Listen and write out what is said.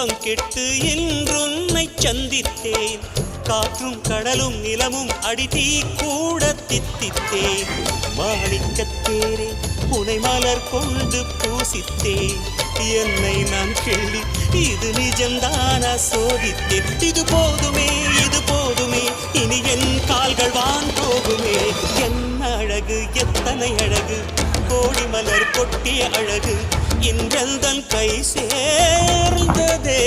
தூக்கம் கெட்டு இன்றுன்னை சந்தித்தேன். காற்றும் கடலும் நிலமும் அடித்தீ கூட தித்தித்தேன். மாணிக்கத்தேரே உனை மலர் கொண்டு பூசித்தேன். என்னை நான் கேள்வி இது நிஜம்தானா சோதித்தேன். இது போதுமே இது போதுமே இனி என் கால்கள் வான் போகுமே. என்ன அழகு எத்தனை அழகு கோடி மலர் கொட்டிய அழகு இன்றெந்தன் கை சேர்ந்ததே.